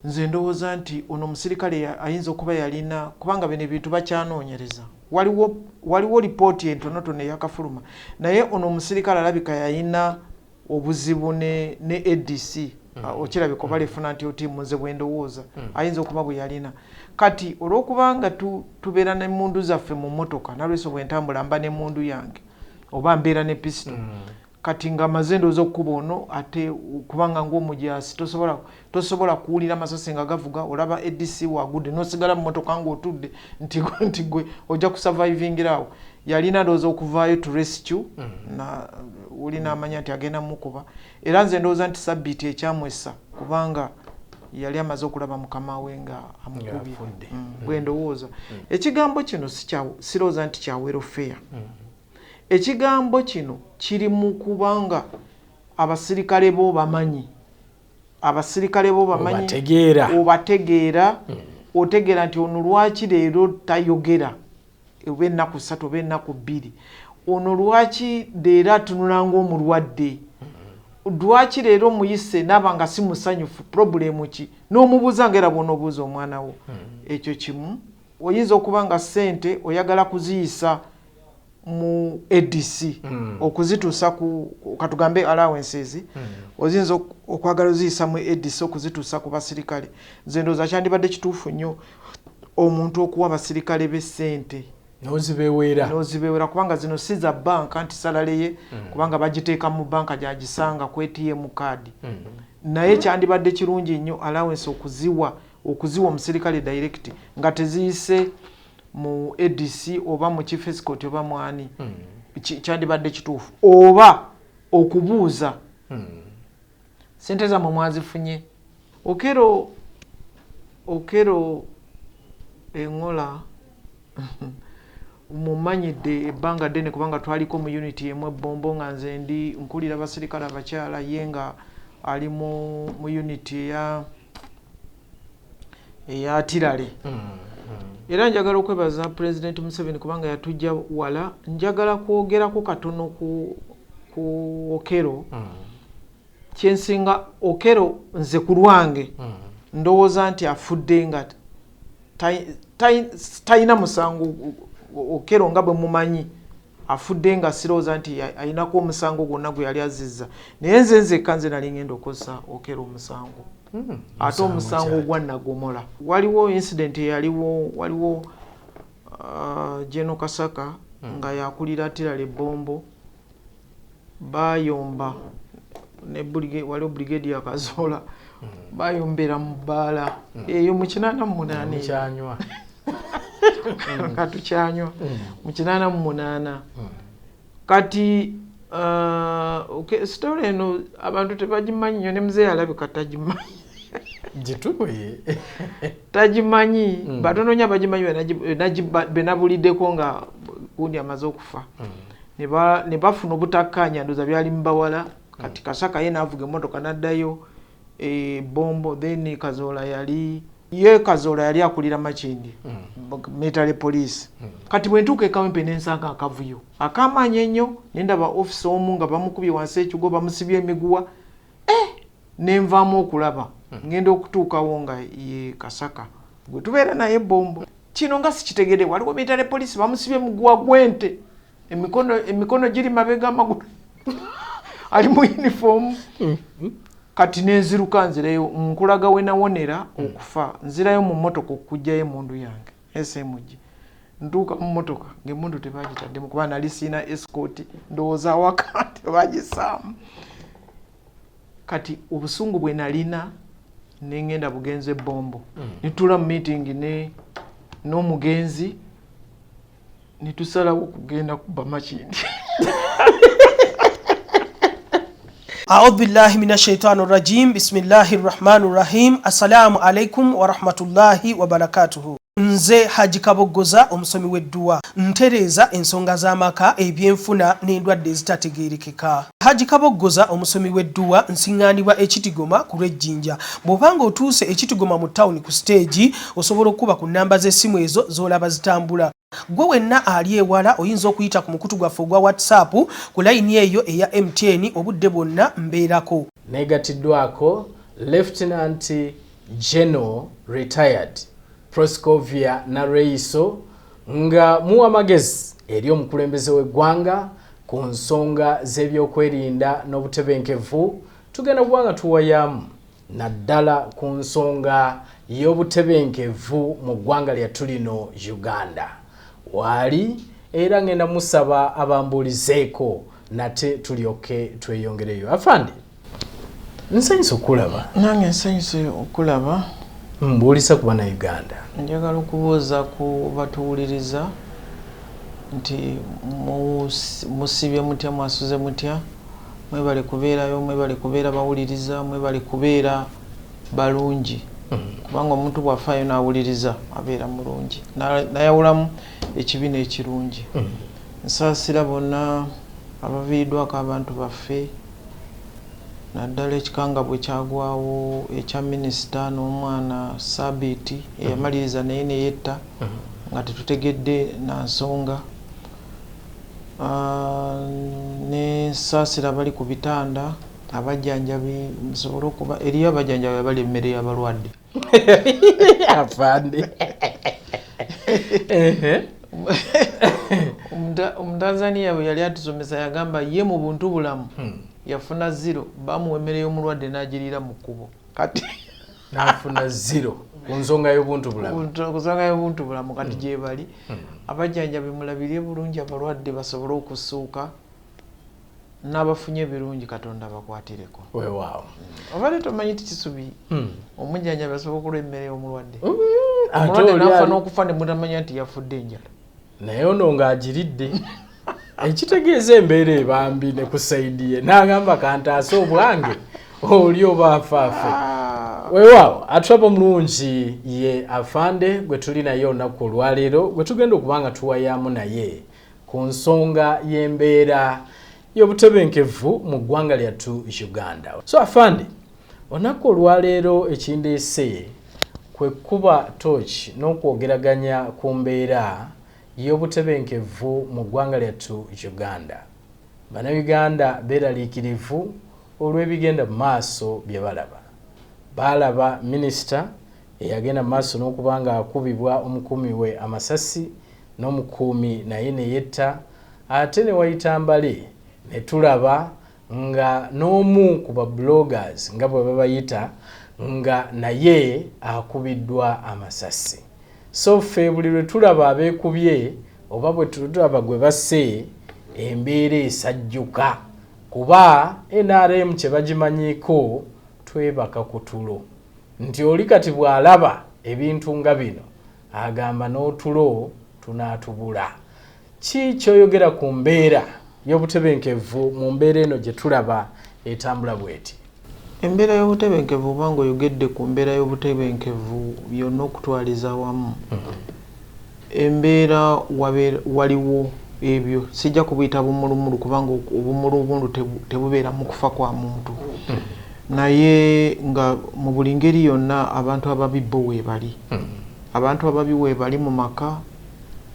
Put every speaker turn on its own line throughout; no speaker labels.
Nze ndowooza nti ono omusirikale ayinza okuba yalina kubanga bino ebintu bakyanoonyereza. Waliwo lipooti entonotono eyakafuluma naye ono omusirikale alabika yalina obuzibu ne ADC okirabika oba lefuna nti otiimu nze bwe ndowooza ayinza okuba bwe yalina. Kati olw'okubanga tubeera n'emmundu zaffe mu mmotoka nalweso bwe ntambula mba n'emmundu yange oba mbeera ne pisito kati nga amaze ndowooza okkuba ono ate kubanga ng'omujaasi tosobola kuwulira amasasi nga gavuga olaba ADC wagudde n'osigala mu mmotoka ng'otudde nti gwe ojja kusurvivingirawo. Yalina ndowooza okuvaayo to rescue na olina amanya nti agenda mukuba era nze ndowooza nti sabbiiti ekyamwessa kubanga yali amaze okulaba mukama we nga amukubye bwe ndowooza. Ekigambo kino sirowooza nti kya welfare. Ekigambo kino kiri mu kubanga abasirikale bo bamanyi obategeera otegeera nti ono lwaki leero tayogera oba ennaku 3 oba ennaku 2 ono lwaki leero atunula ng'omulwadde lwaki leero muyise naaba nga si musanyufu problemu ki n'omubuuza ng'era bw'onoobuuza omwana wo ekyo kimu. Oyinza okuba nga ssente oyagala kuziyisa mu ADC okuzituusa ku katugambe allowances oyinza okwagala oziyisa mu ADC okuzituusa ku basirikale. Nze ndowooza kyandibadde kituufu nnyo omuntu okuwa abasirikale be ssente n'ozibeewera kubanga zino si za banka nti salale ye kubanga bagiteeka mu banka gyagisanga ku ATM kaadi naye kyandibadde kirungi nnyo allowance okuziwa omusirikale direct nga teziyise mu ADC oba mu chief escort oba mwani kyandibadde kituufu oba okubuuza sente zammwe mwazifunye. Okero engola mumanyidde ebbanga ddene kubanga twaliko mu unity emu ebbombo nga nze nkulira abasirikale abakyala ye nga ali mu unity eya Tirale. Era njagala okwebaza President Museveni kubanga yatujja wala. Njagala kwogerako katono ku Okero kyensinga Okero nze ku lwange ndowooza nti afudde nga tayina musango. Okero nga bwe mumanyi afudde nga sirowooza nti ayinako omusango gwonna gwe yali azizza naye nzekka nze nali ngenda okussa Okero omusango ate omusango gwa Nagomola. Waliwo incident waliwo General Kasaka nga yakulira Tirale Bombo bayomba ne waliwo brigade ya Kazola bayombera mu bbaala eyo mu 88 katukyanywa mu 88 kati story eno abantu tebagimanyi nnyo ne muzeeyi alabika tagimanyi tagimanyi batono nnyo abagimanyi benabuliddeko nga gundi amaze okufa ne bafuna obutakkaanya ndooza byali mu bawala kati Kasaka ye n'avuga emmotoka n'addayo Bombo then Kazola yali akulira Makindi military police. Kati bwe ntuuka ekawempe n'ensanga akavuyo akamaanyi ennyo nendaba officer omu nga bamukubye wansi ekigo bamusibye emiguwa nenvaamu okulaba ngenda okutuukawo nga ye Kasaka gwe tubeera naye Bombo. Kino nga sikitegedde waliwo military police bamusibye muguwa gwente emikono giri mabega amagulu ali mu uniform kati nenziruka nzirayo nkulaga we nawonera okufa nzirayo mu mmotoka okujjayo emundu yange SMG ntuuka mu mmotoka ng'emmundu tebagitadde mu kuba nali siina escort ndowooza awaka tebagisaamu. Kati obusungu bwe nalina nengenda bugenze Bombo nitula mu meeting n'omugenzi nitusalawo kugenda kuba Makindi.
أعوذ بالله من الشيطان الرجيم بسم الله الرحمن الرحيم السلام عليكم ورحمة الله وبركاته. Nze Haji Kabogoza omusomi w'edduwa ntereza ensonga z'amaka ebyenfuna n'endwadde ezitategeerekeka. Haji Kabogoza omusomi w'edduwa nsiŋŋaanibwa Ekitigoma ku Lwejjinja. Bw'obanga otuuse Ekitigoma mu ttawuni ku siteegi osobola okuba ku nnamba z'essimu ezo z'olaba zitambula. Gwe wenna ali ewala oyinza okuyita ku mukutu gwaffe ogwa WhatsApp ku layini eyo eya MTN obudde bwonna mbeerako.
Negatiddwako Lt.Gen. General Retired Lt.Gen.Nalweyiso nga muwa amagezi eri omukulembeze w'eggwanga ku nsonga z'ebyokwerinda n'obutebenkevu tugenda kuba nga tuwayamu naddala ku nsonga y'obutebenkevu mu ggwanga lyattu lino Uganda. Wali era ngenda musaba abambulizeeko nate tulyoke tweyongereyo. Afande, nsanyusa okulaba.
Nange nsanyusa okulaba.
Mbuulisa ku Bannayuganda.
Njagala okubuuza ku batuwuliriza nti musibye mutya, mwasuze mutya, mwebale kubeerayo, mwebale kubeera bawuliriza, mwebale kubeera balungi. Kubanga omuntu bw'afaayo n'awuliriza abeera mulungi, nayawulamu ekibi n'ekirungi. Nsaasira bonna abaviiriddwako abantu baffe, naddala ekikanga bwe kyagwawo ekya minisita n'omwana Sabiti eyamaliriza naye ne yetta nga tetutegedde na nsonga. Ne nsaasira abali ku bitanda, abajjanjabi, musobole okuba eriyo abajjanjabi abali emmere y'abalwadde.
Afande.
Omutanzania bwe yali atusomesa yagamba ye mu buntu bulamu yafuna 0, bamuwa emmere y'omulwadde n'agiriira mu kkubo. Kati
n'afuna 0 ku nsonga y'obuntu bulamu.
Ku nsonga y'obuntu bulamu kati gye bali. Abajjanjabi mulabirire bulungi abalwadde basobole okusuuka, n'abafunye ebirungi Katonda bakwatireko.
Weewaawo.
Obadde tomanyi ti kisubi omujjanjabi asobola okulwa emmere y'omulwadde.
Ate
Omulwadde
oli
n'afa n'okufa ne mutamanya nti yafudde enjala.
naye ono ng'agiridde. Ekitegeeza embeera ebambi ne ku sayidi ye n'agamba kantaase obwange oli oba afaafe. Weewaawo, atulaba omulungi ye Afande gwe tuli naye olunaku olwaleero gwe tugenda okuba nga tuwayamu naye ku nsonga y'embeera y'obutebenkevu mu ggwanga lyattu Uganda. So Afande, olunaku olwaleero ekindeese kwe kuba tochi n'okwogeraganya ku mbeera y'obutebenkevu mu ggwanga lyattu Uganda. Bannayuganda beeraliikirivu olw'ebigenda mu maaso bye balaba. Balaba minisita eyagenda mu maaso n'okuba nga akubibwa omukuumi we amasasi n'omukuumi naye ne yetta, ate ne wayita mbale ne tulaba nga n'omu ku bloggers nga bwe babayita nga naye akubiddwa amasasi. So ffe buli lwe tulaba abeekubye oba bwe tulaba gwe basse embeera esajjuka kuba NRM kye bagimanyiiko twebaka ku tulo nti oli kati bw'alaba ebintu nga bino agamba n'otulo tunaatubula. Ki kyoyogera ku mbeera y'obutebenkevu mu mbeera eno gye tulaba etambula bweti?
Embeera y'obutebenkevu obanga oyogedde ku mbeera y'obutebenkevu byonna okutwaliza wamu. Embeera waliwo ebyo sijja kubiyita bumulumulu kubanga obumulumulu tebubeera mu kufa kwa muntu. Naye nga mu buli ngeri yonna abantu ababi bo weebali. Abantu ababi weebali mu maka,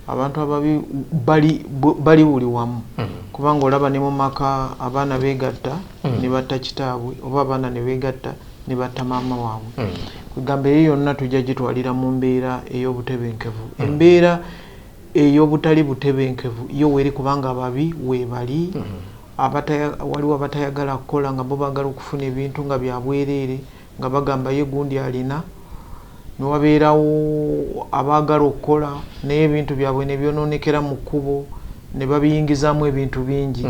abantu ababi bali buli wamu. Kubanga olaba ne mu maka abaana beegatta ne batta kitaabwe oba abaana ne beegatta ne batta maama waabwe. Kugamba eyo yonna tujja gitwalira mu mbeera ey'obutebenkevu. Embeera ey'obutali butebenkevu yo weeri kubanga ababi weebali. Waliwo abatayagala kukola nga bo baagala okufuna ebintu nga bya bwereere nga bagamba ye gundi alina, ne wabeerawo abaagala okukola naye ebintu byabwe ne byonoonekera mu kkubo ne babiyingizaamu ebintu bingi.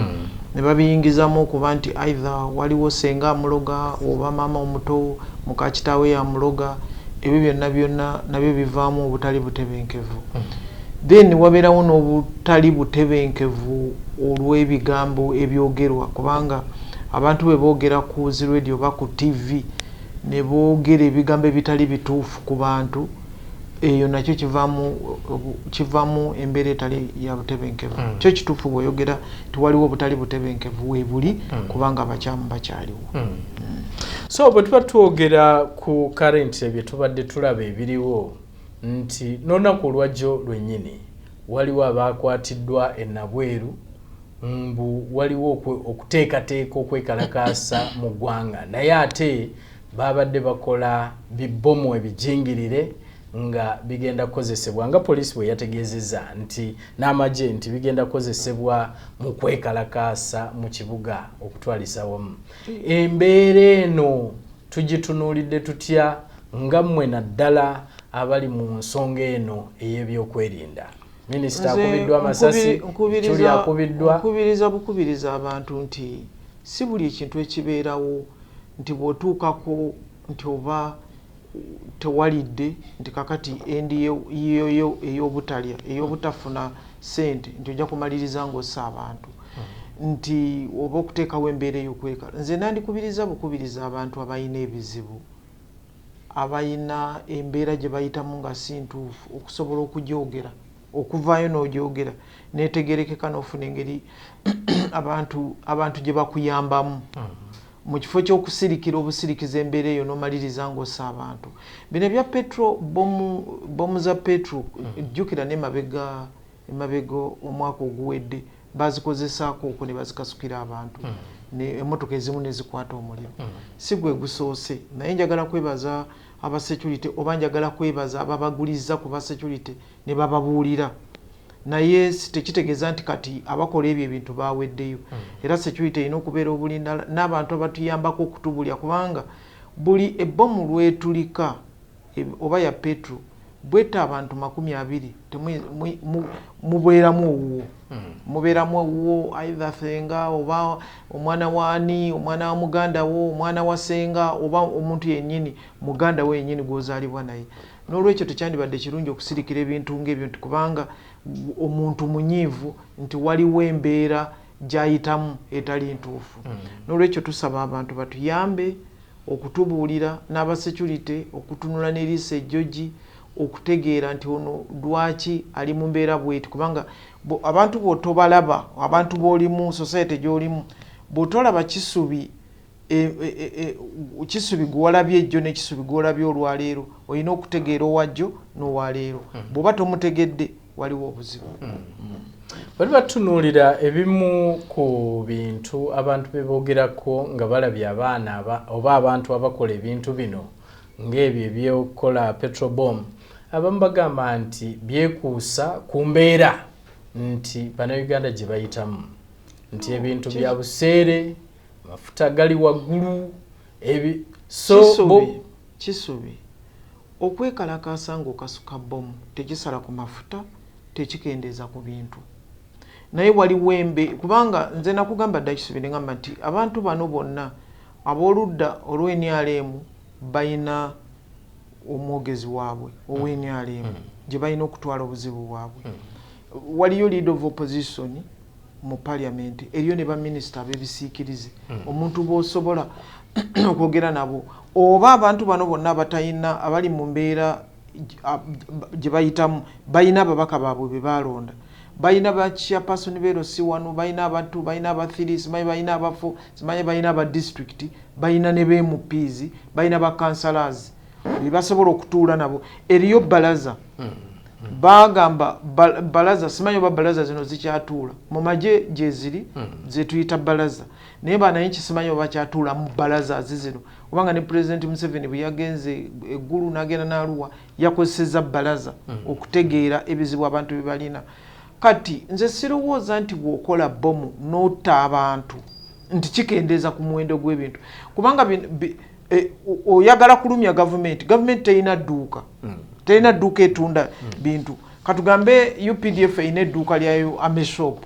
Ne babiyingizaamu okuba nti either waliwo senga amuloga oba maama omuto muka kitaawe yamuloga. Ebyo byonna nabyo bivaamu obutali butebenkevu. Then wabeerawo n'obutali butebenkevu olw'ebigambo ebyogerwa kubanga abantu bwe boogera ku zi radio oba ku TV ne boogera ebigambo ebitali bituufu ku bantu, eyo nakyo kivaamu embeera etali ya butebenkevu. Kyo kituufu bw'oyogera tiwaliwo obutali butebenkevu weebuli kubanga abakyamu bakyaliwo.
So bwe tuba twogera ku current bye tubadde tulaba ebiriwo nti n'olunaku olwajjo lwennyini waliwo abaakwatiddwa e Nabweru mbu waliwo okuteekateeka okwekalakaasa mu ggwanga, naye ate babadde bakola bibomu ebijingirire nga bigenda kozesebwa nga poliisi bwe yategeezezza nti n'amagye nti bigenda kozesebwa mu kwekalakaasa mu kibuga okutwalisa wamu. Embeera eno tugitunuulidde tutya nga mmwe naddala abali mu nsonga eno ey'ebyokwerinda? Minisita akubiddwa amasasi, tuli akubiddwa.
Bukubiriza abantu nti si buli ekintu ekibeerawo nti bw'otuukako nti oba tewalidde nti kakati endi yoyo ey'obutalya ey'obutafuna ssente nti ojja kumaliriza ng'ossa abantu nti oba okuteekawo embeera ey'okweka. Nze nandikubiriza bukubiriza abantu abalina ebizibu, abalina embeera gye bayitamu nga si ntuufu, okusobola okugyogera, okuvaayo n'ogyogera neetegerekeka n'ofuna engeri abantu gye bakuyambamu mu kifo ky'okusirikira obusirikiza embeera eyo n'omaliriza ng'ossa abantu. Bino ebya petro bomu za petro jjukira n'emabega omwaka oguwedde bazikozesaako okwo ne bazikasukira abantu emmotoka ezimu ne zikwata omuliro. Si gwe gusoose, naye njagala kwebaza aba security oba njagala kwebaza ababaguliza ku ba security ne bababuulira. Naye tekitegeeza nti kati abakola ebyo ebintu baweddeyo. Era security erina okubeera obulinda n'abantu abatuyambako okutubulya, kubanga buli ebbomu lwetulika oba ya petro bwetta abantu 20 mubeeramu owuwo. Mubeeramu owuwo either senga oba omwana waani, omwana wa muganda wo, omwana wa senga oba omuntu yennyini muganda we yennyini gw'ozaalibwa naye. N'olwekyo tekyandibadde kirungi okusirikira ebintu ng'ebyo nti kubanga omuntu munyiivu nti waliwo embeera gy'ayitamu etali ntuufu. N'olwekyo tusaba abantu batuyambe okutubuulira n'aba security okutunula n'eriisa ejjogi okutegeera nti ono lwaki ali mu mbeera bweti, kubanga abantu bw'otobalaba, abantu b'olimu society gy'olimu, bw'otolaba kisubi kisubi gw'olabye ejjo n'ekisubi gw'olabye olwaleero, olina okutegeera owajjo n'owaleero. Bw'oba tomutegedde waliwo obuzibu.
Bali batunuulira ebimu ku bintu abantu bye boogerako nga balabye abaana oba abantu abakola ebintu bino ng'ebyo ebyokukola petrobom, abamu bagamba nti byekuusa ku mbeera nti Bannayuganda gye bayitamu, nti ebintu bya buseere, mafuta gali waggulu,
kisubi okwekalakaasa ng'okasuka bomu tekisala ku mafuta, tekikendeeza ku bintu. Naye waliwo kubanga nze nakugamba dda kisubi ne ngamba nti abantu bano bonna ab'oludda olw'NRM bayina omwogezi waabwe ow'NRM gye balina okutwala obuzibu bwabwe. Waliyo leader of opposition mu parliament, eriyo ne baminisita ab'ebisiikirize, omuntu bw'osobola okwogera nabo, oba abantu bano bonna abatayina abali mu mbeera gye bayitamu balina ababaka baabwe be balonda, balina ba chairperson beerosi wano, balina abantu, balina aba 3, simanyi balina aba 4, simanyi balina aba district, balina ne MPs, balina ba councillors basobola okutuula nabo. Eriyo balaza bagamba balaza, simanyi oba balaza zino zikyatuula mu magye gye ziri zetuyita balaza, naye banaye kisimanyi oba kyatuula mu balaza zino, kubanga ne President Museveni bwe yagenze eggulu n'agenda n'Arua yakozesezza balaza okutegeera ebizibu abantu bye balina. Kati nze sirowooza nti bw'okola bomu n'otta abantu nti kikendeeza ku muwendo gw'ebintu, kubanga oyagala kulumya gavumenti terina dduuka, terina dduuka etunda bintu. Katugambe UPDF erina edduuka lyayo Ameshop,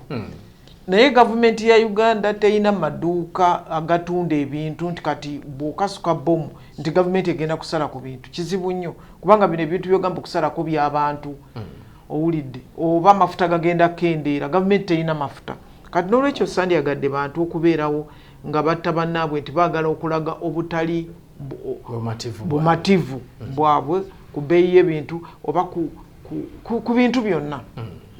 naye gavumenti ya Uganda terina maduuka agatunda ebintu nti kati bw'okasuka bomu nti gavumenti egenda kusala ku bintu. Kizibu nnyo, kubanga bino ebintu byogamba okusalako by'abantu. Owulidde oba amafuta gagenda kendeera, gavumenti terina mafuta. Kati n'olwekyo sandyagadde bantu okubeerawo nga batta bannaabwe nti baagala okulaga obutali bumativu bwabwe ku bbeeyi y'ebintu oba ku bintu byonna.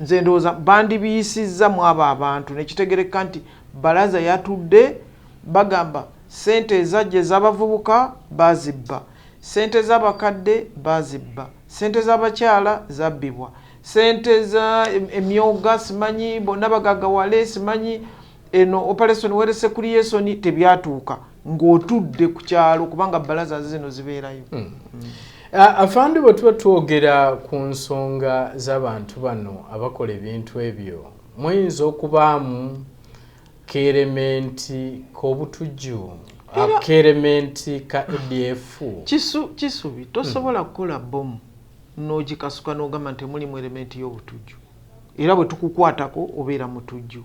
Nze ndowooza bandibiyisizza mu abo abantu nekitegereka nti balaza yatudde bagamba sente ezajja ez'abavubuka bazibba, sente z'abakadde bazibba, sente z'abakyala zabbibwa, sente za emyoga simanyi bonna bagagawale simanyi eno operation were securiation tebyatuuka ng'otudde ku kyalo kubanga balaza zino zibeerayo.
Afande bwe tuba twogera ku nsonga z'abantu bano abakola ebintu ebyo muyinza okubaamu keerementi k'obutujju keerementi ka ADF
kisubi tosobola kukola bomu n'ogikasuka n'ogamba nti mulimu erementi y'obutujju era bwe tukukwatako obeera mutujju.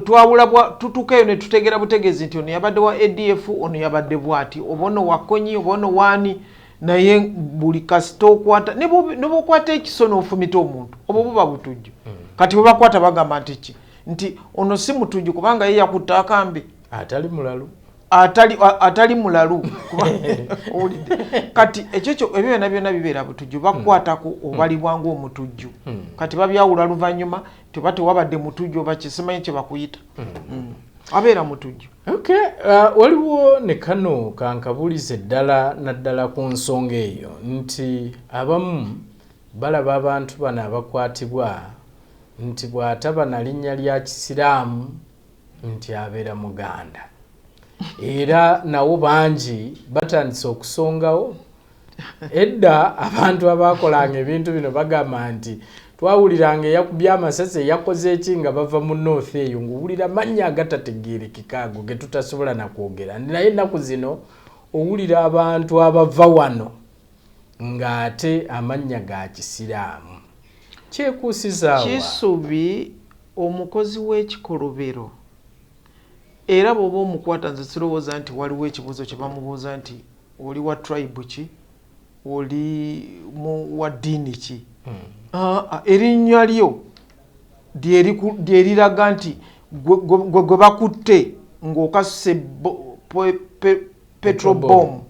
Twawula tutukeyo ne tutegera butegeezi nti ono yabadde wa ADF ono yabadde bwati oba ono wakonyi oba ono waani naye buli kasita okwata ne bw'okwata ekisono ofumita omuntu obwo buba butujju. Kati bwe bakwata bagamba nti ono si mutujju kubanga ye yakutta akambe
atali mulalu
atali mulalu kati ekyo ebyo byonna bibeera butujju bakwatako obalibwa ng'omutujju. Kati babyawula luvannyuma teba tewabadde mutujju oba kisimanyi kye bakuyita abeera mutujju.
Waliwo ne kano kankabulize ddala naddala ku nsonga eyo nti abamu balaba abantu bano abakwatibwa nti bw'ataba na linnya lya Kisiraamu nti abeera Muganda. Era nawo bangi batandise okusongawo. Edda abantu abakolanga ebintu bino bagamba nti twawuliranga eyakubye amasasi eyakoze eki nga bava mu North eyo ng'owulira mannya agatategeerekeka ago ge tutasobola na kwogera. Naye ennaku zino owulira abantu abava wano ng'ate amannya ga Kisiraamu. Kyekuusizaawa
Kisubi omukozi w'ekikolobero era bw'oba omukwata nze sirowooza nti waliwo ekibuuzo kye bamubuuza nti oli wa tribe ki oli wa ddiini ki. Erinnya lyo lyeriraga nti gwe bakutte ng'okasuse petrol bomb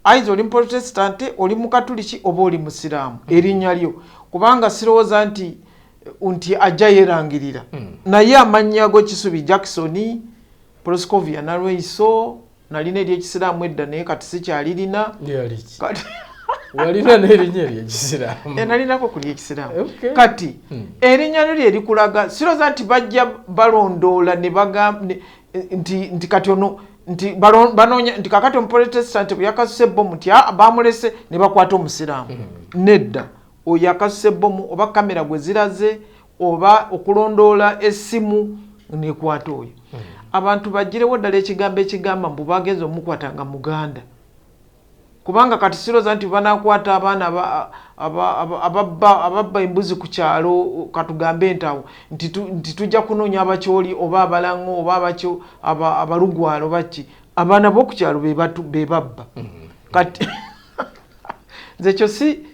aiza oli muprotestante oli mukatuliki oba oli musiraamu erinnya lyo kubanga sirowooza nti ajja yerangirira naye amannya go Kisubi Jackson Proscovia Nalweyiso nalina ery'ekisiraamu edda naye kati sikyalirina
walina n'erinnya ery'ekisiraamu
nalinako ku ly'ekisiraamu kati erinnya lyo lyerikulaga sirowooza nti bajja balondoola ne bagamba nti kati ono nti banoonya nti kakati omuprotestant bwe yakasuse ebbomu nti bamulese ne bakwata omusiraamu. Nedda oyo yakasuse ebbomu oba kamera gwe ziraze oba okulondoola essimu nekwata oyo. Abantu bagirewo ddala ekigambo ekigamba mbu bagenza omukwata nga Muganda kubanga kati sirowooza nti banakwata abaana ababba embuzi ku kyalo katugambe entawo nti tujja kunoonya abakyoli oba abalango oba abakyo abalugwalo baki abaana b'oku kyalo be babba. Kati nze ekyo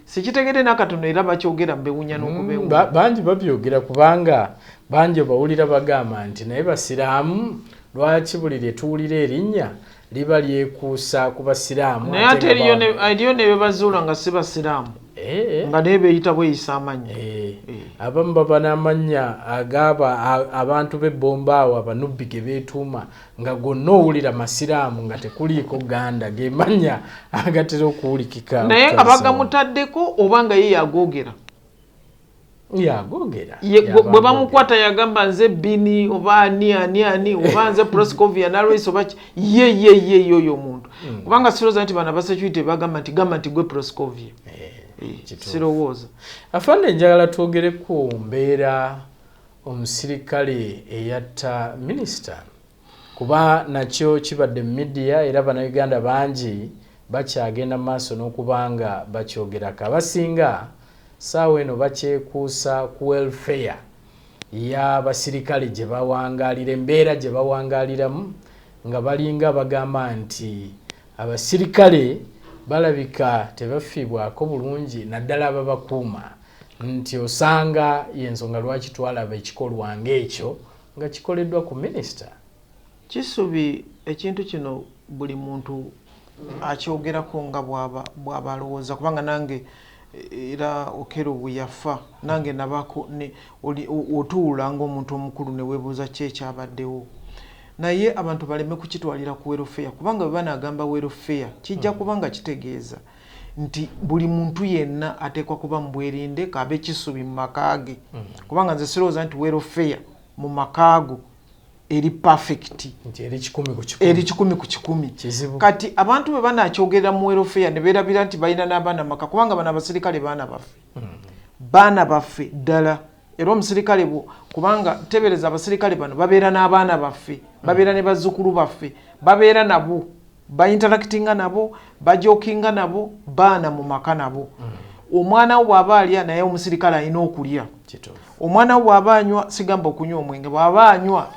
sikitegere n'akatono era bakyogera mbewunya n'okubewunya.
Bangi babyogera kubanga bangi bawulira bagamba nti naye basiraamu lwaki buli lye tuwulira erinnya liba lyekuusa ku basiraamu.
Naye ate eriyo ne bebazuula nga si basiraamu nga naye beeyita bweyisa amannya.
Abamu baba n'amannya agaba abantu b'ebbomba awo abanubbi ge beetuuma nga gonna owulira masiraamu nga tekuliiko ganda ge mannya agatera okuwulikika.
Naye nga bagamutaddeko oba nga ye yagoogera.
Yagoogera
bwe bamukwata yagamba nze Bini oba ani oba nze Proscovia Nalweyiso oba ye oyo omuntu kubanga sirowooza nti bana basecurity bagamba nti gwe Proscovia. Sirowooza.
Afande njagala twogere ku mbeera omusirikale eyatta minisita kuba nakyo kibadde mu media era bannayuganda bangi bakyagenda mu maaso n'okubanga bakyogerako. Abasinga saawa eno bakyekuusa ku welfare y'abasirikale gye bawangaalira embeera gye bawangaaliramu nga balinga bagamba nti abasirikale balabika tebafiibwako bulungi naddala ababakuuma nti osanga y'ensonga lwaki twalaba ekikolwa ng'ekyo nga kikoleddwa ku minisita.
Kisubi ekintu kino buli muntu akyogerako nga bw'aba alowooza kubanga nange era okero bwe yafa nange nabako otuula ng'omuntu omukulu ne weebuuza ki ekyabaddewo. Naye abantu baleme kukitwalira ku welfare kubanga bwe banagamba welfare kijja kubanga kitegeeza nti buli muntu yenna ateekwa kuba mu bwerinde kabe Kisubi mu maka ge kubanga nze sirowooza nti welfare mu makaago eri perfect
eri
100 ku 100 kati abantu bwe banakyogera mu welfare ne beerabira nti balina n'abaana maka kubanga bano abasirikale baana baffe ddala era omusirikale kubanga tebereza abasirikale bano babeera n'abaana baffe babeera ne bazzukulu baffe babeera nabo bainteractinga nabo bajokinga nabo baana mu maka nabo omwana wo bw'aba alya naye omusirikale alina okulya omwana wo bw'aba anywa sigamba okunywa omwenge bw'aba anywa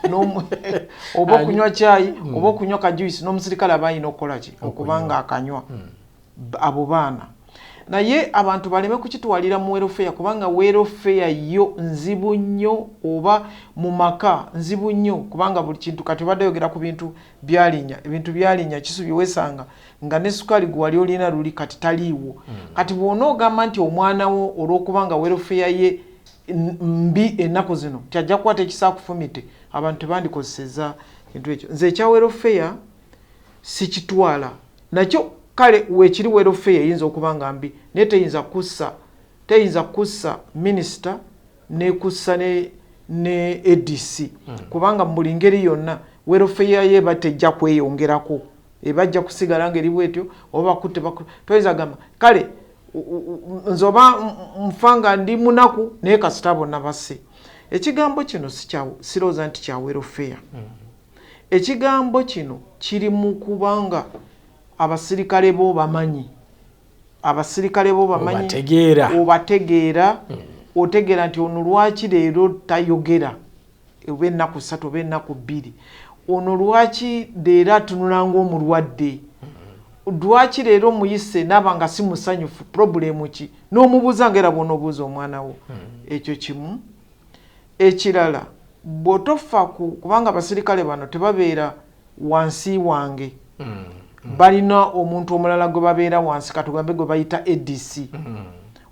oba okunywa caayi oba okunywa kajuisi n'omusirikale aba alina okukola ki okubanga akanywa abo baana naye abantu baleme kukitwalira mu welfare kubanga welfare yo nzibu nnyo oba mu maka nzibu nnyo kubanga buli kintu kati obadde yogera ku bintu byalinya ebintu byalinya kisubi wesanga nga ne sukali gwe wali olina luli kati taliiwo kati bw'onoogamba nti omwana wo olw'okubanga welfare ye mbi ennaku zino tyajja kukwata ekisaakufumite abantu tebandikozeseza kintu ekyo nze ekya welfare sikitwala nakyo kale wekiri welfare eyinza okuba nga mbi naye teyinza kussa minisita nekussa ne ADC kubanga mu buli ngeri yonna welfare ye batejja kweyongerako ebajja kusigala ngeri bwetyo oba bakutte toyinza gamba kale nzoba mfanga ndi munaku naye kasita bonna basse ekigambo kino sirowooza nti kya welfare ekigambo kino kiri mu kubanga abasirikale bo bamanyi obategeera otegeera nti ono lwaki leero tayogera oba ennaku 3 oba ennaku 2 ono lwaki leero atunula ng'omulwadde lwaki leero muyise naaba nga si musanyufu problemu ki n'omubuuza ngaera bw'onoobuuza omwana wo ekyo kimu ekirala bw'otofa kubanga abasirikale bano tebabeera wansi wange balina omuntu omulala gwe babeera wansi katugambe gwe bayita ADC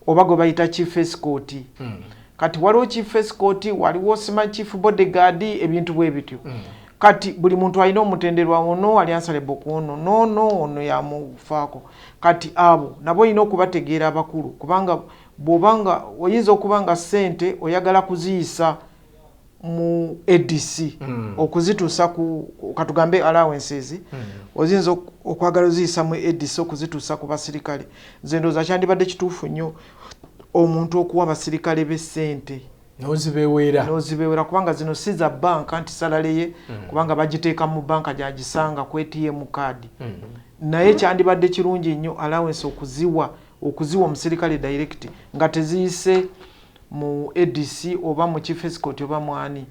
oba gwe bayita chief escort kati waliwo chief escort waliwo sima chief bodyguard ebintu bwe bityo kati buli muntu alina omutenderwa ono alyansalebo kuono ono yamufaako kati abo nabo olina okubategeera abakulu kubanga bw'obanga oyinza okuba nga ssente oyagala kuziyisa mu ADC okuzituusa ku katugambe allowances ozinza okwagala oziyisa mu ADC okuzituusa ku basirikale nze ndowooza kyandibadde kituufu nnyo omuntu okuwa abasirikale b'essente n'ozibeewera kubanga zino si za banka nti salale ye kubanga bagiteeka mu banka gyagisanga ku ATM kaadi naye kyandibadde kirungi nnyo allowance okuziwa omusirikale direct nga teziyise mu ADC oba mu chief escort oba mwani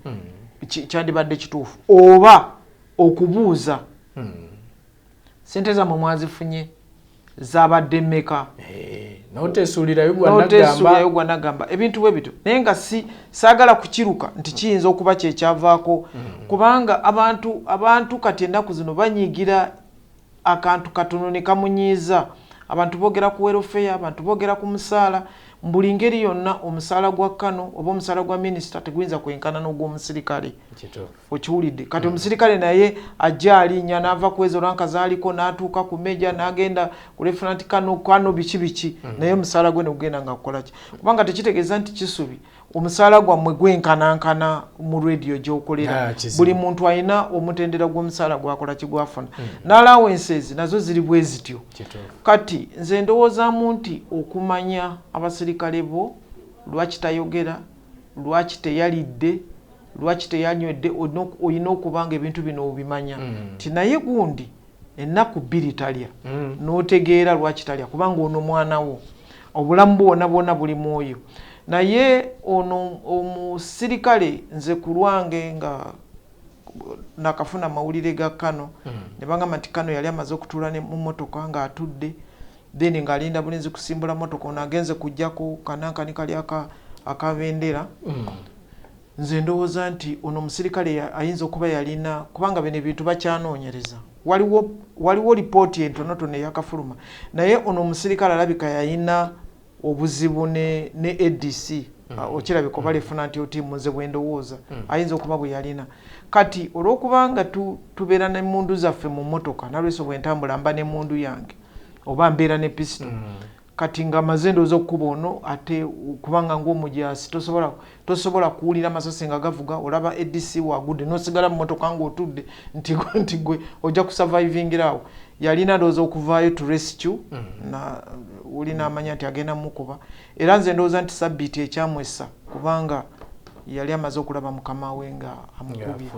kyandibadde kituufu oba okubuuza sente zammwe mwazifunye zabadde mmeka
notesuulirayo
gwa nagamba ebintu bwe bityo naye nga saagala kukiruka nti kiyinza okuba kyekyavaako kubanga abantu kati ennaku zino banyiigira akantu katono ne kamunyiiza abantu boogera ku welfare abantu boogera ku musaala mbuli ngeri yonna omusaala gwa kano oba omusaala gwa minisita teguyinza kwenkana n'ogw'omusirikale okiwulidde kati omusirikale naye ajja alinnya n'ava kwezo ranka zaaliko n'atuuka ku meja n'agenda ku lieutenant kano biki naye omusaala gwe ne gugenda nga kukola ki kubanga tekitegeeza nti kisubi omusaala gwammwe gwenkanankana mu radio gy'okolera buli muntu alina omutendera gw'omusaala gwakola kigwafuna n'allowances nazo ziri bwe zityo kati nze ndowoozaamu nti okumanya abasirikale bo lwaki tayogera lwaki teyalidde lwaki teyanywedde olina okubanga ebintu bino obimanya ti naye gundi ennaku 2 talya n'otegeera lwaki talya kubanga ono mwana wo obulamu bwonna buli mwoyo naye ono omusirikale nze ku lwange nga nakafuna mawulire ga kano ne bangamba nti kano yali amaze okutuula mu mmotoka ng'atudde then ng'alinda bulinzi kusimbula mmotoka ono agenze kujjako kanankani kali akabendera nze ndowooza nti ono omusirikale ayinza okuba yalina kubanga bino ebintu bakyanoonyereza waliwo lipooti entonotono eyakafuluma naye ono omusirikale alabika yalina obuzibu ne ADC okirabika oba lieutenant otiimu nze bwe ndowooza ayinza okuba bwe yalina kati olw'okubanga tubeera n'emmundu zaffe mu mmotoka nalweso bwe ntambula mba n'emmundu yange oba mbeera ne pisito kati nga mazendo z'okkuba ono ate kubanga ng'omujaasi tosobola kuwulira amasasi nga gavuga olaba ADC wagudde n'osigala mu mmotoka ng'otudde nti gwe ojja kusurvivingirawo yalina ndowooza okuvaayo to rescue na ulina amanya nti agenda mukuba era nze ndowooza nti sabbiiti ekyamwessa kubanga yali amaze okulaba mukama we nga amukubye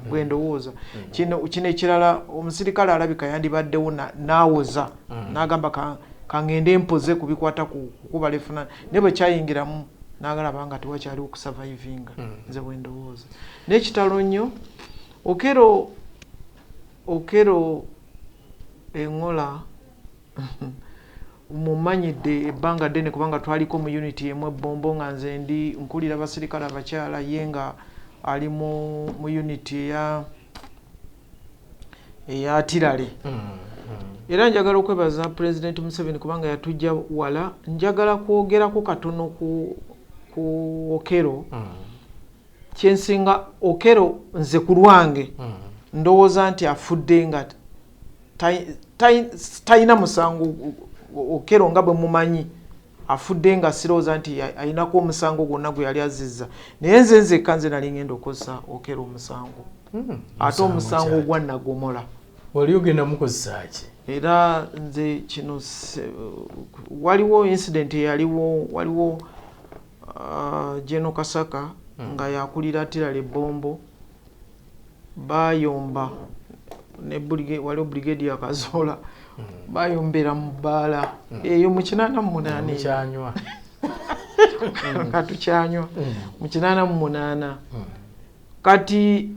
bwe ndowooza kino ekirala omusirikale alabika yandibaddewo n'awoza n'agamba kangende mpoze kubikwata kukuba lefuna ne bwe kyayingiramu n'agalaba nga tewakyaliwo kusurvivinga nze bwe ndowooza n'ekitalo nnyo okero engola mumanyidde ebbanga ddene kubanga twaliko mu unity emu ebbombo nga nze nkulira abasirikale abakyala ye nga ali mu unity eya Tirale era njagala okwebaza President Museveni kubanga yatujja wala njagala kwogerako katono ku Okero kyensinga Okero nze ku lwange ndowooza nti afudde nga talina musango Okero nga bwe mumanyi afudde nga sirowooza nti ayinako omusango gwonna gwe yali azizza naye nzekka nze nali ngenda okozesa Okero omusango ate omusango ogwa Nagomola
wali ogenda mukozesa ki
era nze kino waliwo incident waliwo General Kasaka nga yakulira Tirale Bombo bayomba ne waliwo brigade ya Kazola bayombera mu bbaala eyo mu 88
kyanywa
katukyanywa mu 88 kati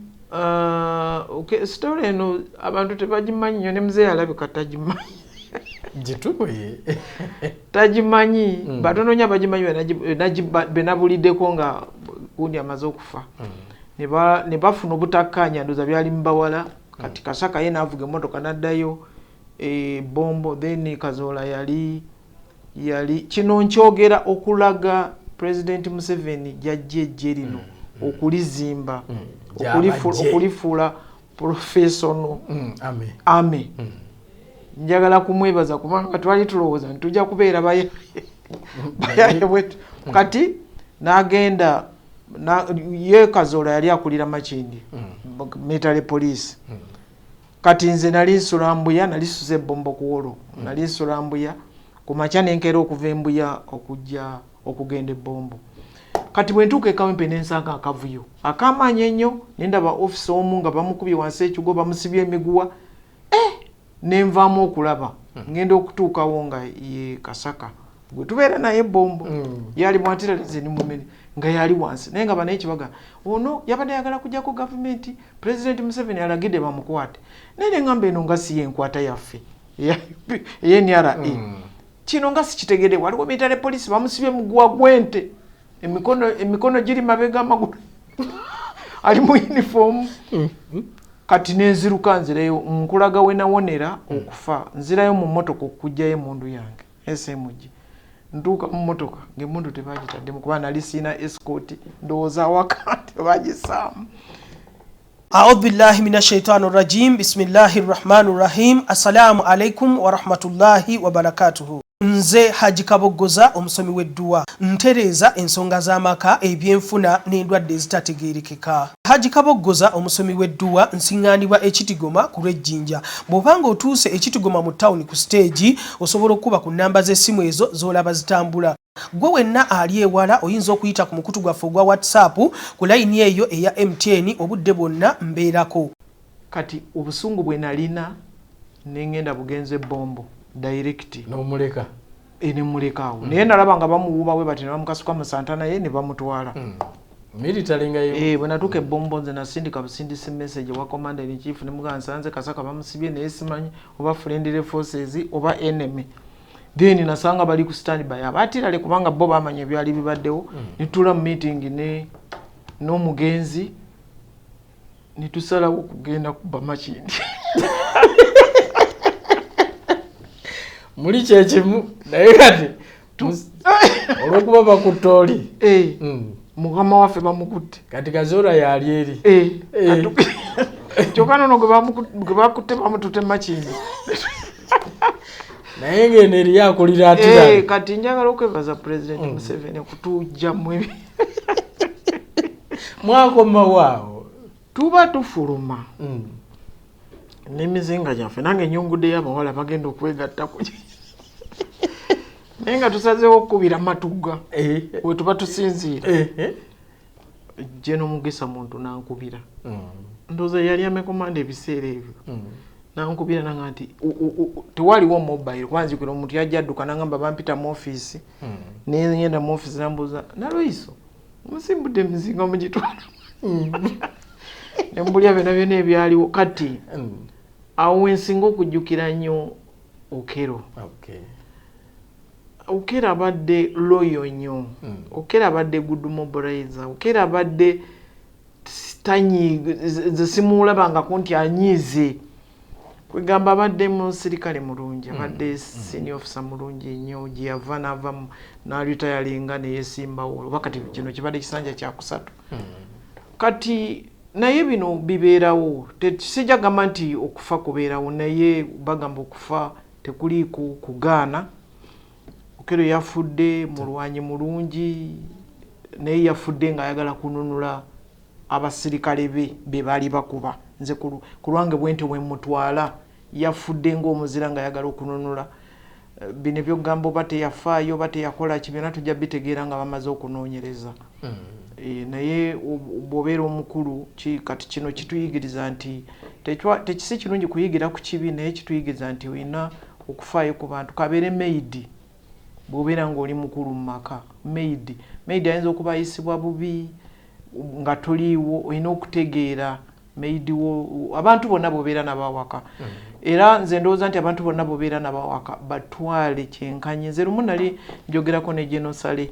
story eno abantu tebagimanyi nnyo ne muzeeyi alabika tagimanyi
gitukuye
tagimanyi batono nnyo abagimanyi benabuliddeko nga gundi amaze okufa ne bafuna obutakkaanya ndoza byali mubawala kati Kasaka ye n'avuga emmotoka n'addayo Bombo then Kazola yali kino nkyogera okulaga President Museveni jajje jerino okulizimba okulifuula professional ame njagala kumwebaza kubanga twali tulowooza ntujja kubeera bayaye bwetu kati n'agenda ye Kazola yali akulira Makindi military police kati nze nali nsula Mbuya nali suze ebbombo ku Wolo nali nsula Mbuya ku makya nenkera okuva Mbuya okujja okugenda ebbombo kati bwe ntuuka ekawempe n'ensanga akavuyo akaamaanyi ennyo nendaba office omu nga bamukubye wansi ekigo bamusibye emiguwa nenvaamu okulaba ngenda okutuukawo nga ye Kasaka gwe tubeera naye ebbombo yali mwatiralize ni mumene nga yali wansi naye nga banaye kibaga ono yabadde yagala kujjako gavumenti President Museveni alagidde bamukwate naye ne ngamba eno nga si yenkwata yaffe NRA kino nga sikitegedde waliwo military police bamusibye muguwa gwente emikono giri mabega amagulu ali mu uniform kati nenziruka nzirayo nkulaga we nawonera okufa nzirayo mu mmotoka okujjayo emundu yange SMG ntuuka mu mmotoka ng'emmundu tebagitaddemu kuba nali siina escort ndowooza awaka tebagisaamu.
A'udhu billahi minash shaitani rajim. Bismillahir rahmanir rahim. Assalamu alaikum wa rahmatullahi wa barakatuhu. Nze Haji Kaboggoza omusomi w'edduwa ntereeza ensonga z'amaka ebyenfuna n'endwadde ezitategeerekeka. Haji Kaboggoza omusomi w'edduwa nsiŋŋaanibwa Ekitigoma ku Lwejjinja. Bw'obanga otuuse Ekitigoma mu ttawuni ku stage osobola okuba ku nnamba z'essimu ezo z'olaba zitambula. Gwe wenna ali ewala oyinza okuyita ku mukutu gwaffe ogwa WhatsApp ku layini eyo eya MTN obudde bwonna mbeerako.
Kati obusungu bwe nalina n'engenda bugenze ebbombo direct
n'omuleka
ne mulekaawo naye nalaba nga bamuwuuba bwe bati ne bamukasuka mu Santana ye ne bamutwala
military nga yo
bwe natuuka ebbombo nze nasindika busindisi message wa commander in chief ne mugamba nsanze Kasaka bamusibye naye simanyi oba friendly forces oba enemy then nasanga bali ku standby abatirale kubanga bo bamanya byali bibaddewo nitula mu meeting n'omugenzi nitusalawo kugenda kuba Makindi
muli kyekimu naye kati olwokuba bakutte oli
mukama waffe bamukutte
kati Kazola yali eri
kyokka nono gwe bakutte bamutute Makindi
naye ngene eri yakulira atira
kati njagala okwebaza President Museveni kutujja mwe
mwakoma waawo
tuba tufuluma n'emizinga gyaffe nange enyungudde y'abawala bagenda okwegatta ku naye nga tusazeewo okukubira matugga we tuba tusinziira Gen Mugisa muntu nankubira ndowooza yali amekomanda ebiseera ebyo nankubira nanga nti tewaliwo mobile kwanzikira omuntu yajja adduka nangamba bampita mu ofiisi nengenda mu ofiisi nambuuza Nalweyiso musimbudde emizinga mugitwala nembulya byonna byonna ebyaliwo kati awo wensinga okujjukira nnyo Okero Okero abadde loyo nnyo Okero abadde good mobilizer Okero abadde simulabangako nti anyiize kwegamba abadde musirikale mulungi abadde senior officer mulungi nnyo gye yava n'ava n'alitayalinga neyesimbawo oba kati kino kibadde kisanja kyakusatu kati naye bino bibeerawo sijagamba nti okufa kubeerawo naye bagamba okufa tekuliiko kugaana Okero yafudde mulwanyi mulungi naye yafudde ng'ayagala kununula abasirikale be baali bakuba nze ku lwange bwente bwe mutwala yafudde ng'omuzira ng'ayagala okununula bino ebyokugamba oba teyafaayo oba teyakola ki byonna tujja bitegeera nga bamaze okunoonyereza naye bw'obeera omukulu kati kino kituyigiriza nti tekisi kirungi kuyigira ku kibi naye kituyigiriza nti olina okufaayo ku bantu kabeere maidi bw'obeera ng'oli mukulu mu maka maidi ayinza okuba ayisibwa bubi nga toliiwo olina okutegeera maidi wo abantu bonna bobeera nabawaka era nze ndowooza nti abantu bonna bobeera nabawaka batwale kyenkanye nze lumu nali njogerako ne Genosale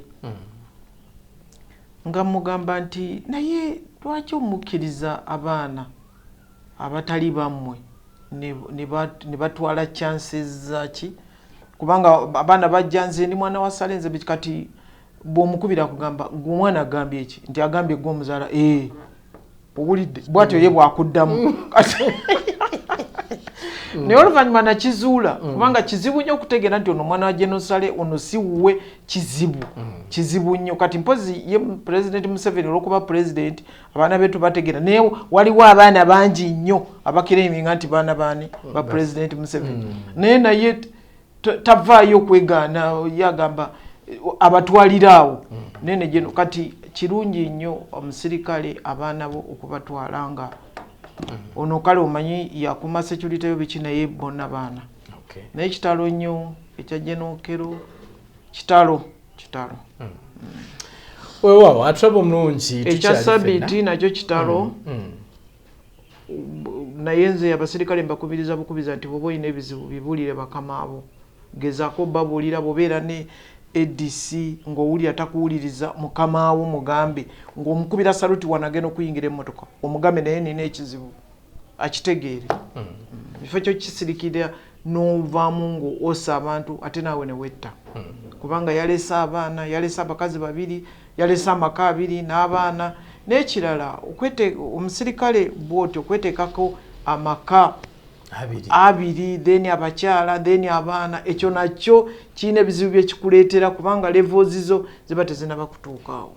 nga mugamba nti naye lwaki omukkiriza abaana abatali bammwe ne batwala chances zaki kubanga abaana bajja nze ndi mwana wa Sale nze kati bw'omukubira kugamba omwana agambye eki nti agambye gwe omuzaala obulidde bwatyo ye bwakuddamu naye oluvannyuma nakizuula kubanga kizibu nnyo okutegeera nti ono omwana wa Genosale ono si wuwe kizibu nnyo kati mpozi ye President Museveni olwokuba President abaana betu bategeera naye waliwo abaana bangi nnyo abakireminga nti baana baani ba President Museveni naye tavaayo okwegaana yagamba abatwaliraawo nene geno kati kirungi nnyo omusirikale abaana bo okubatwala nga ono kale omanyi yakuma security yo biki naye bonna baana naye kitalo nnyo ekya Gen Okero kitalo
weewaawo atrabo mulungi
ekya Sabiti nakyo kitalo naye nze abasirikale mbakubiriza bukubiza nti bwoba olina ebizibu bibulire bakama abo gezaako babuulira bwobeera ne ADC ng'owulira takuwuliriza mukama wo mugambe ng'omukubira saluti wanagenda okuyingira emmotoka omugambe naye nina ekizibu akitegeere bifo kyo kisirikira n'ovaamu ng'ossa abantu ate naawe ne wetta kubanga yalese abaana yalese abakazi babiri yalese amaka abiri n'abaana n'ekirala omusirikale bw'otyo okweteekako amaka abiri then abakyala then abaana ekyo nakyo kirina ebizibu byekikuleetera kubanga levels zo ziba tezinaba kutuukaawo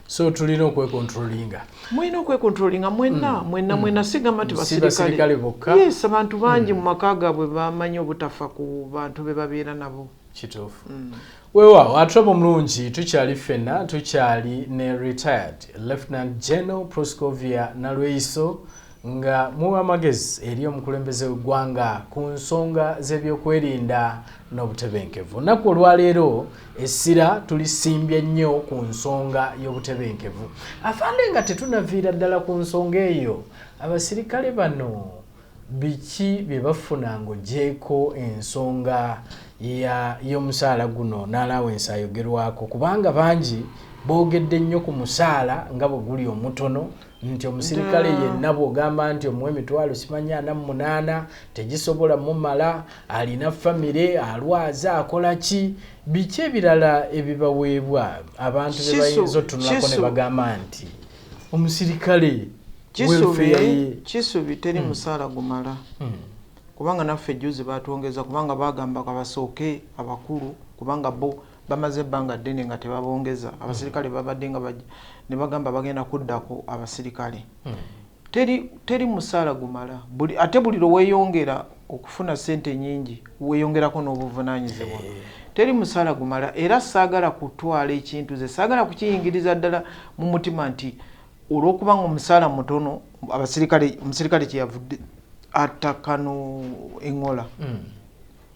so tulina okwekontrolinga
mulina okwekontrolinga mwenna sigamba nti basirikale
bokka
yes abantu bangi mu maka gaabwe bamanyi obutafa ku bantu be babeera nabo
kituufu weewaawo atrabo mulungi tukyali ffenna tukyali ne retired Lt.Gen.Nalweyiso nga muwa amagezi eri omukulembeze w'eggwanga ku nsonga z'ebyokwerinda n'obutebenkevu. Nnaku olwaleero essira tulisimbye nnyo ku nsonga y'obutebenkevu. Afande nga tetunaviira ddala ku nsonga eyo, abasirikale bano biki bye bafuna ng'oggyeko ensonga y'omusaala guno n'alaawensi ayogerwako, kubanga bangi boogedde nnyo ku musaala nga bwe guli omutono nti omusirikale yenna bw'ogamba nti omuwa emitwalo simanyi 48 tegisobola mumala, alina famire, alwaza, akola ki, biki ebirala ebibaweebwa abantu be bayinza otunulako ne bagamba nti omusirikale
kisubi teri musaala gumala kubanga naffe juzi batwongeza kubanga bagamba kabasooke abakulu kubanga bo bamaze ebbanga ddene nga tebabongeza abasirikale babadde nga ne bagamba bagenda kuddako abasirikale. Teri musaala gumala ate buli lweweeyongera okufuna ssente nyingi weeyongerako n'obuvunaanyizibwa. Teri musaala gumala era saagala kutwala ekintu ze saagala kukiyingiriza ddala mu mutima nti olw'okubanga omusaala mutono omusirikale kyeyavudde atakano eŋola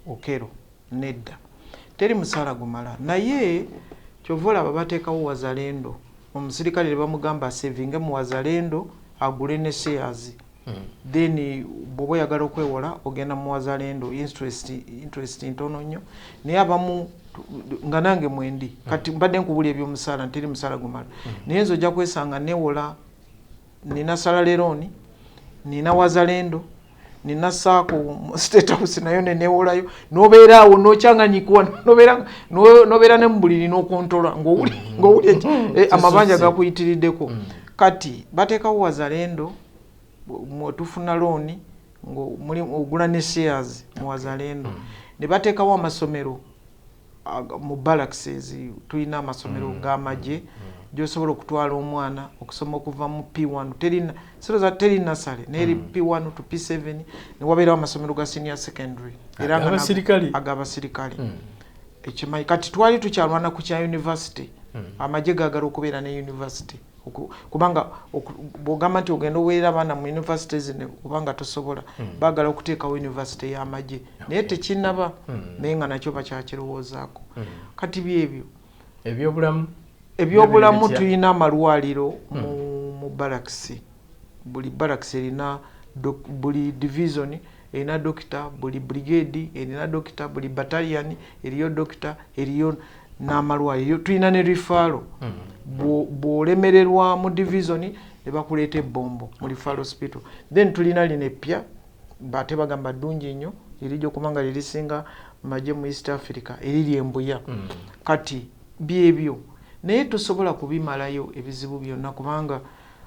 okero nedda. Teri musaala gumala naye kyova olaba bateekawo wazalendo omusirikale ne bamugamba asevinge mu wazalendo agule ne shares then bw'oba oyagala okwewola ogenda mu wazalendo interest ntono nnyo naye abamu nga nange mwendi kati mbadde nkubula eby'omusaala nteri musaala gumala naye nze ojja kwesanga newola nina salaleroni nina wazalendo nina saako state house nayo nenewolayo nobeera awo nokyanganyikwa nobeera ne mu buliri n'okontola ng'owuli amabanja gakuyitiriddeko. Kati bateekawo wazalendo tufuna looni ogula ne shares mu wazalendo ne bateekawo amasomero mu barracks tulina amasomero g'amagye gy'osobola okutwala omwana okusoma okuva mu P1 teri nasale neri P1 to P7 ne wabeerawo amasomero ga senior secondary era ag'abasirikale ekimanyi kati twali tukyalwana ku kya university amagye gaagala okubeera ne university kubanga bw'ogamba nti ogenda oweerera abaana mu universities kubanga tosobola baagala okuteekawo university y'amagye naye tekinnaba naye nga nakyo bakyakirowoozaako. Kati byebyo ebyobulamu tulina amalwaliro mu barracks buli barracks erina buli division erina dokita buli brigade erina dokita buli battalion eriyo dokita eriyo n'amalwaliro tulina ne rifaro bw'olemererwa mu division ne bakuleeta ebbombo mu rifaro hospital then tulina lino eppya bate bagamba ddungi nnyo erijja okubanga lirisinga magye mu East Africa eriri embuya. Kati byebyo naye tusobola kubimalayo ebizibu byonna kubanga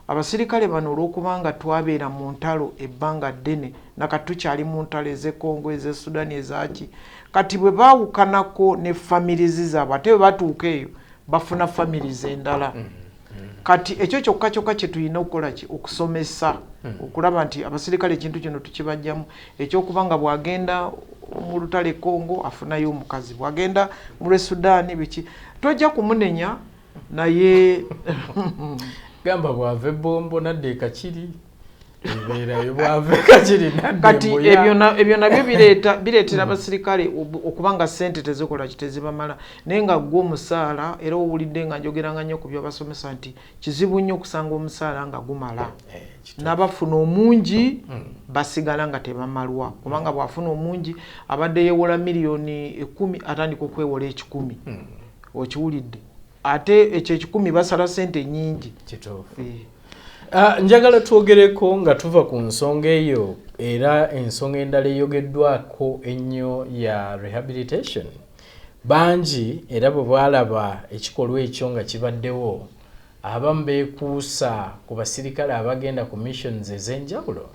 abasirikale bano olw'okubanga twabeera mu ntalo ebbanga ddene nakati tukyali mu ntalo ez'e Congo ez'e Sudani ezaki kati bwe baawukanako ne families zaabwe ate bwe batuuka eyo bafuna families endala. Kati ekyo kyokka kye tulina okukola okusomesa okulaba nti abasirikale ekintu kino tukibajjamu ekyokubanga bw'agenda mu lutale Congo afunayo omukazi bw'agenda mu Sudani biki tojja kumunenya naye
gamba bwave bombo nadde kachiri ebeerayo bwave kachiri nadde
kati ebyo nabyo bireetera abasirikale okubanga ssente tezikola kitezibamala naye nga gwe omusaala era owulidde nga njogeranga nnyo ku byabasomesa nti kizibu nnyo okusanga omusaala nga gumala n'abafuna omungi basigala nga tebamalwa kubanga bw'afuna omungi abadde yeewola miliyoni 10 atandika okwewola 1,000 okiwulidde ate ekyo 1,000 basala ssente nnyingi.
Kituufu. Njagala twogereko nga tuva ku nsonga eyo era ensonga endala eyogeddwako ennyo ya rehabilitation bangi era bwe bwalaba ekikolwa ekyo nga kibaddewo abamu beekuusa ku basirikale abagenda ku missions ez'enjawulo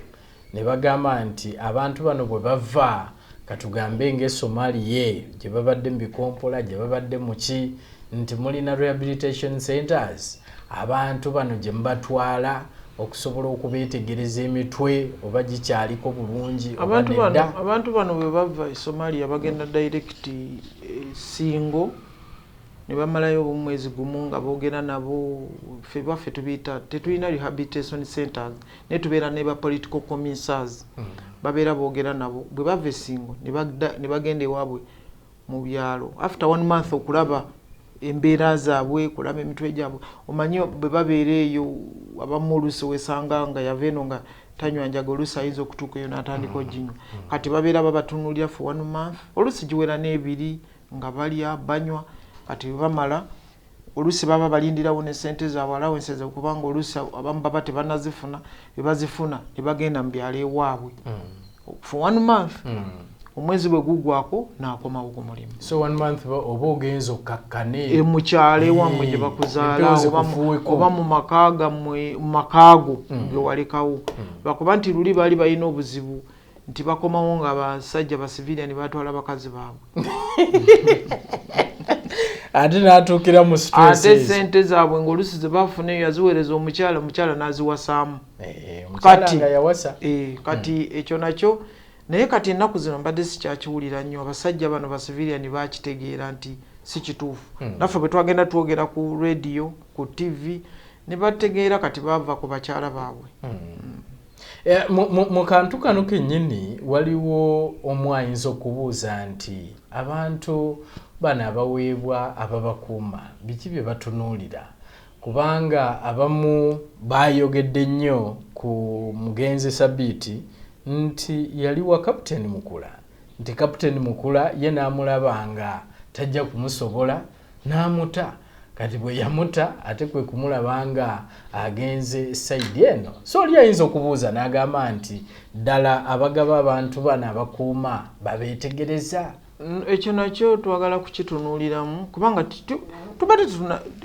ne bagamba nti abantu bano bwe bava katugambe ng'Esomaliya gye babadde mu bikompola gye babadde mu ki nti mulina rehabilitation centers abantu bano gye mubatwala okusobola okubeetegereza emitwe oba gikyaliko bulungi
abantu bano bwe bava e Somalia bagenda direct Singo ne bamalayo omwezi gumu nga boogera nabo ffe baffe tubiyita tetulina rehabilitation centers naye tubeera ne ba political commissars babeera boogera nabo bwe bava e Singo ne bagenda ewaabwe mu byalo after 1 month okulaba embeera zaabwe kulaba emitwe gyabwe omanyi bwe babeera eyo abamu oluusi wesanga nga yava eno nga tanywa njaga oluusi ayinza okutuuka eyo n'atandika oginywa kati babeera babatunuulira for 1 month oluusi giwera n'ebiri nga balya banywa kati bwe bamala oluusi baba balindirawo ne ssente zaabwe allowances kubanga oluusi abamu baba tebanazifuna bwe bazifuna ne bagenda mu byalo ewaabwe for 1 month omwezi bwe gugwako n'akomawo ku mulimu.
So 1 month oba ogenza okkakkane
mukyalo ewammwe gye bakuzaala oba mu makaago ge walekawo lwakuba nti luli baali balina obuzibu nti bakomawo nga abasajja ba civilian batwala bakazi baabwe
ate n'atuukira mu stress
ate sente zaabwe ng'olusi ze bafuna eyo yaziweereza omukyala n'aziwasaamu kati ekyo nakyo naye kati ennaku zino mbadde sikyakiwulira nnyo abasajja bano ba civilian bakitegeera nti si kituufu naffe bwe twagenda twogera ku radio ku TV ne bategeera kati baava ku bakyala baabwe
mu kantu kano kennyini waliwo omu ayinza okubuuza nti abantu bano abaweebwa ababakuuma biki bye batunuulira kubanga abamu bayogedde nnyo ku mugenzi Sabiiti nti yali wa Kapiteeni Mukula nti Kapiteeni Mukula ye n'amulaba nga tajja kumusobola n'amuta kati bwe yamuta ate kwe kumulaba nga agenze sayidi eno so oli ayinza okubuuza n'agamba nti ddala abagaba abantu bano abakuuma babeetegereza
ekyo nakyo twagala kukitunuuliramu kubanga tubadde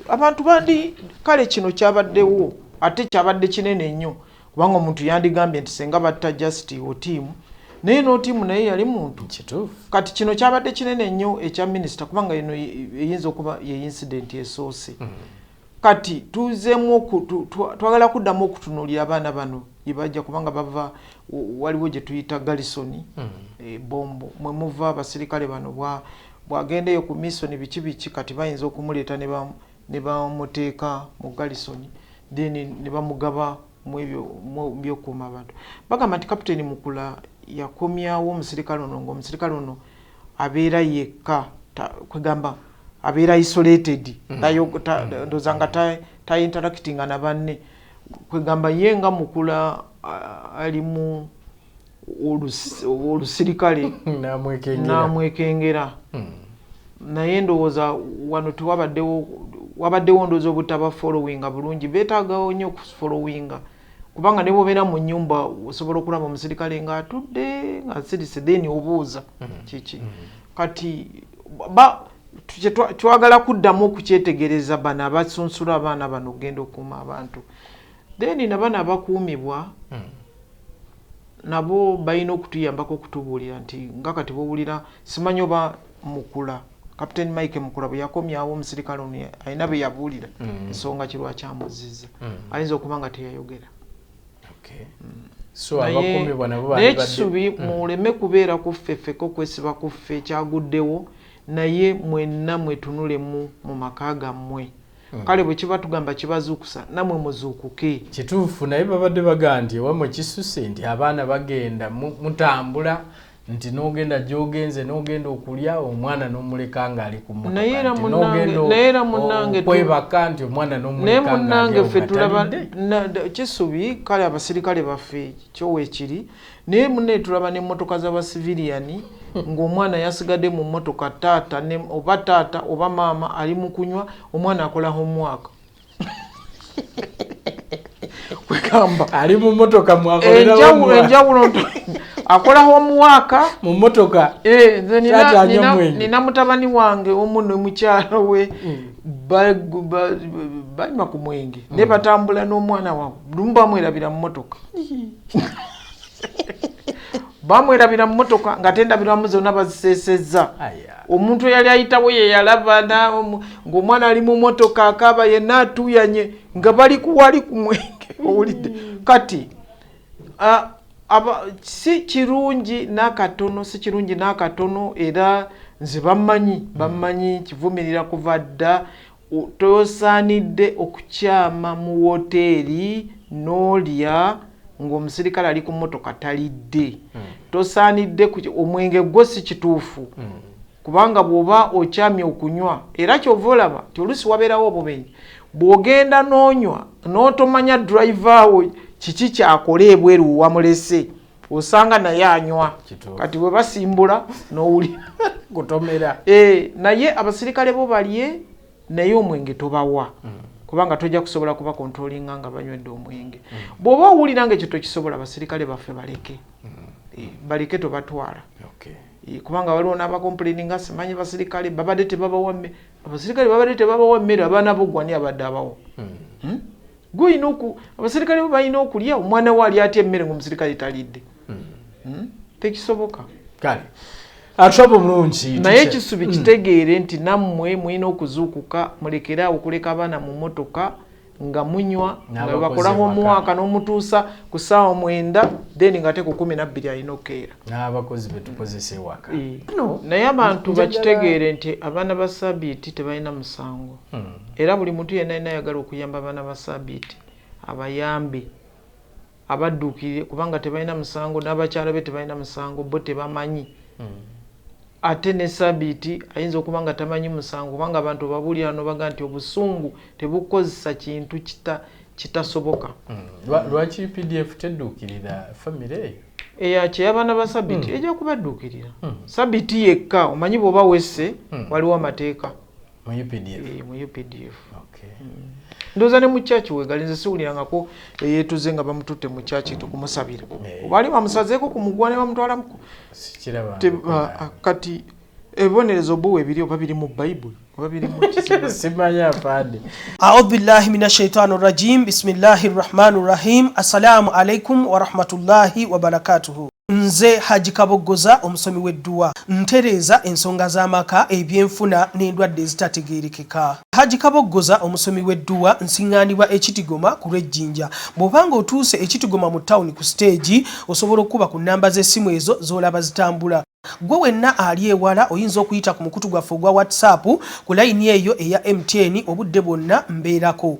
abantu bandi kale kino kyabaddewo ate kyabadde kinene nnyo kubanga omuntu yandigambye nti senga batta Just Otiimu naye n'Otiimu naye yali muntu kati kino kyabadde kinene nnyo ekya minisita kubanga eno eyinza okuba ye incident esoose kati tuzeemu twagala kuddamu okutunuulira abaana bano yebajja kubanga bava waliwo gye tuyita Garrison bombo mwe muva abasirikale bano bwagendeyo ku mission biki kati bayinza okumuleeta ne bamuteeka mu Garrison then ne bamugaba mu byokuuma abantu bagamba nti Kapiteeni Mukula yakomyawo omusirikale ono ng'omusirikale ono abeera yekka kwegamba abeera isolated ndoza nga ta interactinga na banne kwegamba ye nga Mukula ali mu olusirikale n'amwekengera naye ndowooza wano wabaddewo ndowooza obutaba followinga bulungi beetaagawo nnyo okufollowinga kubanga ne bwobeera mu nnyumba osobola okulaba omusirikale ng'atudde ng'asirise then obuuza kiki kati twagala kuddamu okukyetegereza bano abasunsula abaana bano okugenda okuuma abantu then nabana abakuumibwa nabo balina okutuyambako okutubuulira nti nga kati bowulira simanyi oba Mukula Kapiteeni Mike Mukula bwe yakomyawo omusirikale ono alina bye yabuulira ensonga kirwaki amuzizza ayinza okuba nga teyayogera naye ekisubi muleme kubeera kuffeffeko kwesiba kuffe ekyaguddewo naye mwenna mwetunulemu mu maka gammwe kale bwe kiba tugamba kibazuukusa namwe muzuukuke
kituufu naye babadde bagaa nti ewamwe kisuse nti abaana bagenda mutambula nti n'ogenda gy'ogenze n'ogenda okulya omwana n'omuleka ng'ali ku mmotoka kwebaka nti omwana n'omuleka
naye ffe tulaba kisubi kale abasirikale baffe kyoweekiri naye munne tulaba n'emmotoka z'abasiviliani ng'omwana yasigadde mu mmotoka taata oba maama ali mu kunywa omwana akola homework kwegamba
ali mu mmotoka
enjawulo akola homework
mu mmotoka
nina mutabani wange omu ne mukyala we banywa ku mwenge ne batambula n'omwana waabwe lumu bamwerabira mu mmotoka bamwerabira mu mmotoka nga tendabiramu zonna baziseesezza omuntu eyali ayitawo ye yalaba ng'omwana ali mu mmotoka akaaba yenna atuuyanye nga bali kuwali ku mwenge owulidde kati si kirungi n'akatono era nze bammanyi kivumirira kuva dda tosaanidde okukyama mu woteeri n'olya ng'omusirikale ali ku mmotoka talidde tosaanidde omwenge gwo si kituufu kubanga bw'oba okyamye okunywa era kyova olaba ti oluusi wabeerawo obubenyi bw'ogenda n'onywa n'otomanya driver wo kiki kyakola ebweru wamulese osanga naye anywa kati bwe basimbula n'owulira
gutomera
naye abasirikale bo balye naye omwenge tobawa kubanga tojja kusobola kuba controllinga nga banywedde omwenge bw'oba owulira nga ekyo tokisobola abasirikale baffe baleke tobatwala kubanga waliwo n'abakomplaininga simanyi basirikale babadde tebabawa mmere abasirikale babadde tebabawa mmere abaana boggwani abadde abawo abasirikale bo balina okulya omwana we ali atya emmere ng'omusirikale talidde tekisoboka
kale atwabo mulungi
naye ekisubi kitegeere nti nammwe mulina okuzuukuka mulekere awo kuleka abaana mu motoka nga munywa nga bakolaho omwaka n'omutuusa ku ssaawa 9 then nga te ku 12 alina okukeera
n'abakozi betukozesa ewaka
naye abantu bakitegeere nti abaana ba Ssabbiiti tebalina musango era buli muntu yenna alina ayagala okuyamba abaana ba Ssabbiiti abayambe abadduukire kubanga tebalina musango n'abakyala be tebalina musango bo tebamanyi ate ne Ssabbiiti ayinza okuba nga tamanyi musango kubanga abantu babuulira nobaga nti obusungu tebukozesa kintu kitasoboka
lwaki PDF tedduukirira famire
eyo kyey'abaana ba Ssabbiiti ejja kubadduukirira Ssabbiiti yekka omanyi bw'oba wesse waliwo amateeka
mu UPDF
ndowooza ne mu kyaki wegalinze siwulirangako eyeetuze nga bamututte mu kyaki tukumusabira oba ali bamusazeeko ku mugwa ne bamutwalamuko kati ebibonerezo bwo weebiri oba biri mu Bayibuli oba biri mu
simanyi afaade.
A'udhu billahi minash shaitani rajim. Bismillahir rahmanir rahim. Assalamu alaikum wa rahmatullahi wa barakatuhu. Nze Haji Kaboggoza omusomi w'edduwa ntereeza ensonga z'amaka ebyenfuna n'endwadde ezitategeerekeka. Haji Kaboggoza omusomi w'edduwa nsiŋŋaanibwa Ekitigoma ku Lwejjinja. Bw'obanga otuuse Ekitigoma mu ttawuni ku siteegi osobola okuba ku nnamba z'essimu ezo z'olaba zitambula. Gwe wenna ali ewala oyinza okuyita ku mukutu gwaffe ogwa WhatsApp ku layini eyo eya MTN obudde bwonna mbeerako.